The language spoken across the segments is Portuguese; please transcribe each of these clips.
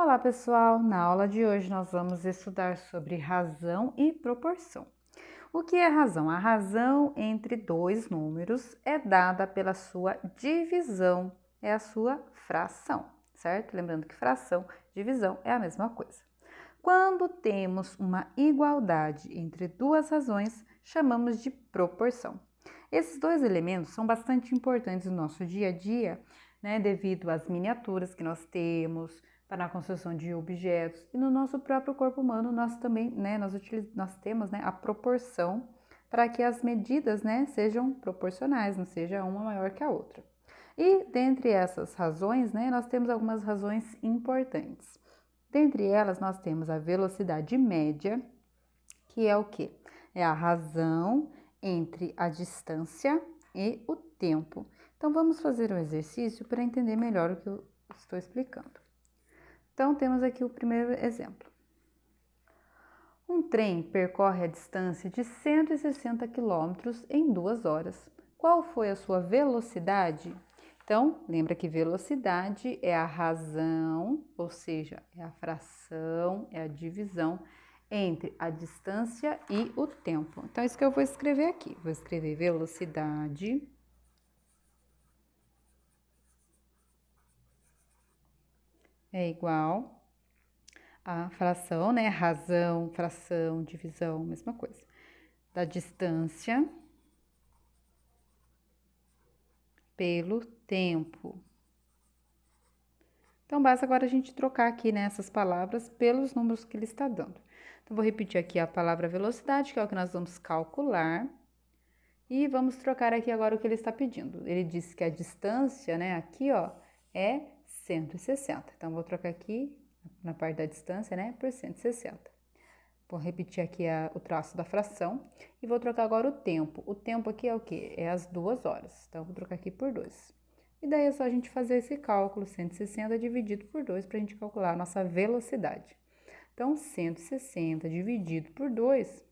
Olá, pessoal! Na aula de hoje nós vamos estudar sobre razão e proporção. O que é razão? A razão entre dois números é dada pela sua divisão, é a sua fração, certo? Lembrando que fração, divisão é a mesma coisa. Quando temos uma igualdade entre duas razões, chamamos de proporção. Esses dois elementos são bastante importantes no nosso dia a dia, né, devido às miniaturas que nós temos para a construção de objetos e no nosso próprio corpo humano nós também, né, nós temos, né, a proporção para que as medidas, né, sejam proporcionais, não seja uma maior que a outra. E dentre essas razões, né, nós temos algumas razões importantes. Dentre elas, nós temos a velocidade média, que é o quê? É a razão entre a distância e o tempo. Então, vamos fazer um exercício para entender melhor o que eu estou explicando. Então, temos aqui o primeiro exemplo. Um trem percorre a distância de 160 km em 2 horas. Qual foi a sua velocidade? Então, lembra que velocidade é a razão, ou seja, é a fração, é a divisão entre a distância e o tempo. Então, isso que eu vou escrever aqui. Vou escrever velocidade é igual a fração, né? Razão, fração, divisão, mesma coisa. Da distância pelo tempo. Então, basta agora a gente trocar aqui, né, essas palavras pelos números que ele está dando. Então, vou repetir aqui a palavra velocidade, que é o que nós vamos calcular. E vamos trocar aqui agora o que ele está pedindo. Ele disse que a distância, né, aqui, ó, é 160. Então, vou trocar aqui na parte da distância, né, por 160. Vou repetir aqui o traço da fração e vou trocar agora o tempo. O tempo aqui é o quê? É as 2 horas. Então, vou trocar aqui por 2. E daí é só a gente fazer esse cálculo, 160 dividido por 2, para a gente calcular a nossa velocidade. Então, 160 dividido por 2,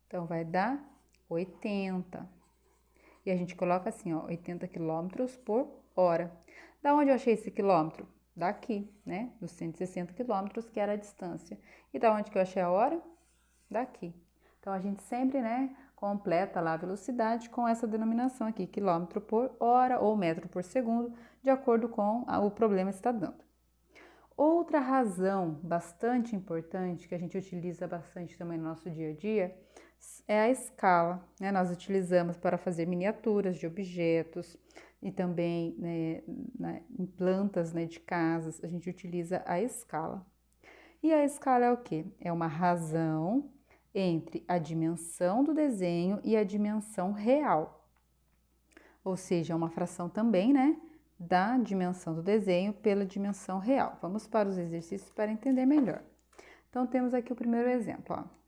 então vai dar 80. E a gente coloca assim, ó, 80 km por hora. Da onde eu achei esse quilômetro? Daqui, né? Dos 160 km, que era a distância. E da onde que eu achei a hora? Daqui. Então, a gente sempre, né, completa lá a velocidade com essa denominação aqui, quilômetro por hora ou metro por segundo, de acordo com o problema que está dando. Outra razão bastante importante, que a gente utiliza bastante também no nosso dia a dia, é a escala, né? Nós utilizamos para fazer miniaturas de objetos e também, né, em plantas, né, de casas, a gente utiliza a escala. E a escala é o quê? É uma razão entre a dimensão do desenho e a dimensão real. Ou seja, é uma fração também, né, da dimensão do desenho pela dimensão real. Vamos para os exercícios para entender melhor. Então, temos aqui o primeiro exemplo, ó.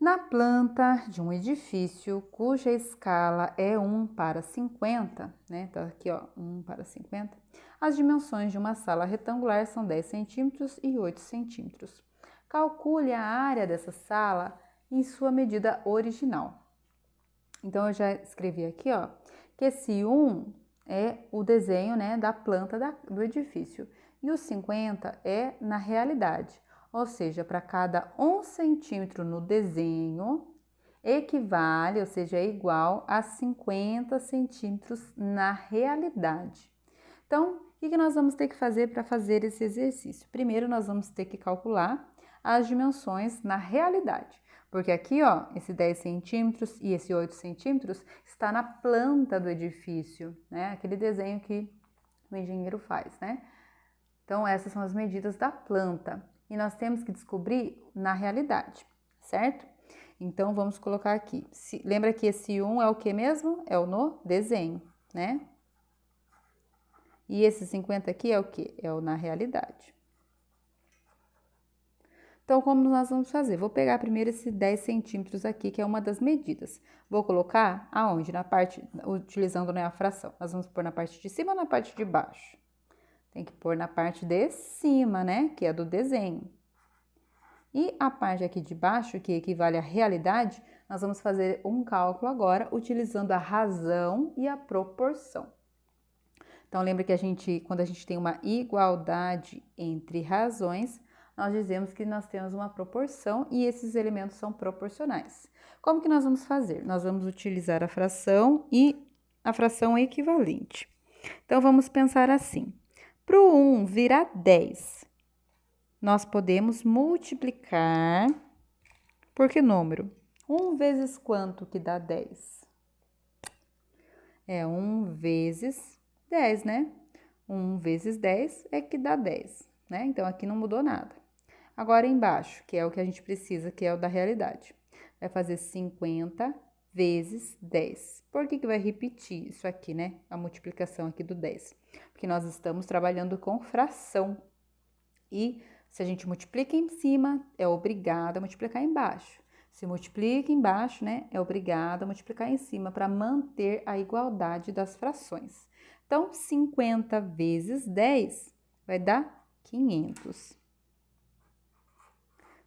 Na planta de um edifício cuja escala é 1:50, né? Tá aqui, ó, 1:50. As dimensões de uma sala retangular são 10 centímetros e 8 centímetros. Calcule a área dessa sala em sua medida original. Então, eu já escrevi aqui, ó, que esse 1 é o desenho, né, da planta do edifício e o 50 é na realidade. Ou seja, para cada 1 centímetro no desenho, equivale, ou seja, é igual a 50 centímetros na realidade. Então, o que nós vamos ter que fazer para fazer esse exercício? Primeiro, nós vamos ter que calcular as dimensões na realidade. Porque aqui, ó, esse 10 centímetros e esse 8 centímetros está na planta do edifício, né? Aquele desenho que o engenheiro faz, né? Então, essas são as medidas da planta. E nós temos que descobrir na realidade, certo? Então, vamos colocar aqui. Lembra que esse 1 é o que mesmo? É o no desenho, né? E esse 50 aqui é o que? É o na realidade. Então, como nós vamos fazer? Vou pegar primeiro esse 10 centímetros aqui, que é uma das medidas. Vou colocar aonde? Na parte, utilizando, né, a fração. Nós vamos pôr na parte de cima ou na parte de baixo? Tem que pôr na parte de cima, né? Que é do desenho. E a parte aqui de baixo, que equivale à realidade, nós vamos fazer um cálculo agora, utilizando a razão e a proporção. Então, lembra que quando a gente tem uma igualdade entre razões, nós dizemos que nós temos uma proporção e esses elementos são proporcionais. Como que nós vamos fazer? Nós vamos utilizar a fração e a fração equivalente. Então, vamos pensar assim. Para o 1 virar 10, nós podemos multiplicar por que número? 1 vezes quanto que dá 10? É 1 vezes 10, né? 1 vezes 10 é que dá 10, né? Então, aqui não mudou nada. Agora, embaixo, que é o que a gente precisa, que é o da realidade. Vai fazer 50 vezes 10. Por que vai repetir isso aqui, né? A multiplicação aqui do 10. Porque nós estamos trabalhando com fração. E se a gente multiplica em cima, é obrigado a multiplicar embaixo. Se multiplica embaixo, né? É obrigado a multiplicar em cima para manter a igualdade das frações. Então, 50 vezes 10 vai dar 500.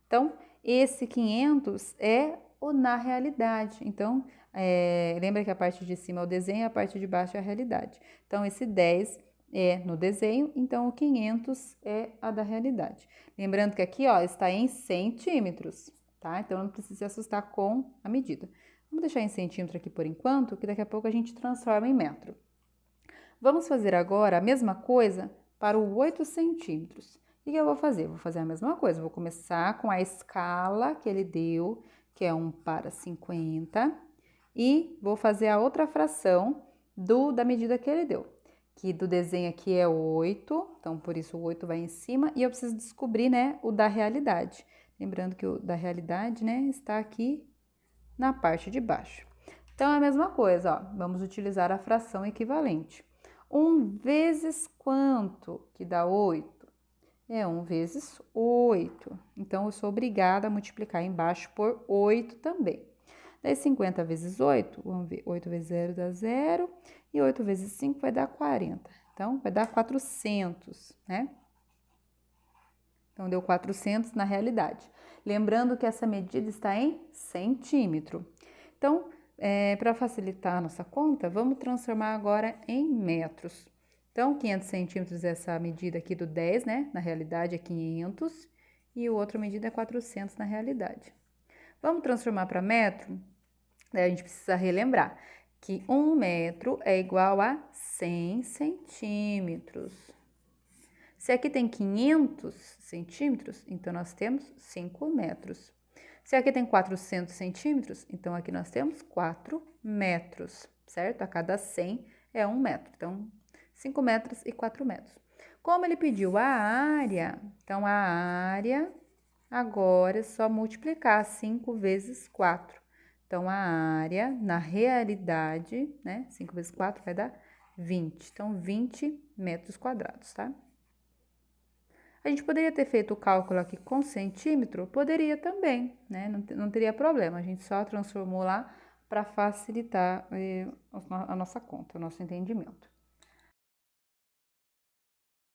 Então, esse 500 é o na realidade. Então, lembra que a parte de cima é o desenho e a parte de baixo é a realidade. Então, esse 10 é no desenho, então o 500 é a da realidade. Lembrando que aqui, ó, está em centímetros, tá? Então, não precisa se assustar com a medida. Vamos deixar em centímetro aqui por enquanto, que daqui a pouco a gente transforma em metro. Vamos fazer agora a mesma coisa para o 8 centímetros. O que eu vou fazer? Vou fazer a mesma coisa, vou começar com a escala que ele deu, que é 1 para 50, e vou fazer a outra fração da medida que ele deu, que do desenho aqui é 8, então por isso o 8 vai em cima, e eu preciso descobrir, né, o da realidade. Lembrando que o da realidade, né, está aqui na parte de baixo. Então, é a mesma coisa, ó, vamos utilizar a fração equivalente. 1 vezes quanto que dá 8? É 1 vezes 8. Então, eu sou obrigada a multiplicar embaixo por 8 também. Daí, 50 vezes 8, vamos ver, 8 vezes 0 dá 0, e 8 vezes 5 vai dar 40. Então, vai dar 400, né? Então, deu 400 na realidade. Lembrando que essa medida está em centímetro. Então, para facilitar a nossa conta, vamos transformar agora em metros. Então, 500 centímetros é essa medida aqui do 10, né? Na realidade é 500, e o outra medida é 400 na realidade. Vamos transformar para metro? Daí a gente precisa relembrar que 1 metro é igual a 100 centímetros. Se aqui tem 500 centímetros, então nós temos 5 metros. Se aqui tem 400 centímetros, então aqui nós temos 4 metros, certo? A cada 100 é 1 metro. Então, 5 metros e 4 metros. Como ele pediu a área, então a área agora é só multiplicar 5 vezes 4. Então, a área, na realidade, né? 5 vezes 4 vai dar 20. Então, 20 metros quadrados, tá? A gente poderia ter feito o cálculo aqui com centímetro? Poderia também, né? Não teria problema. A gente só transformou lá para facilitar a nossa conta, o nosso entendimento.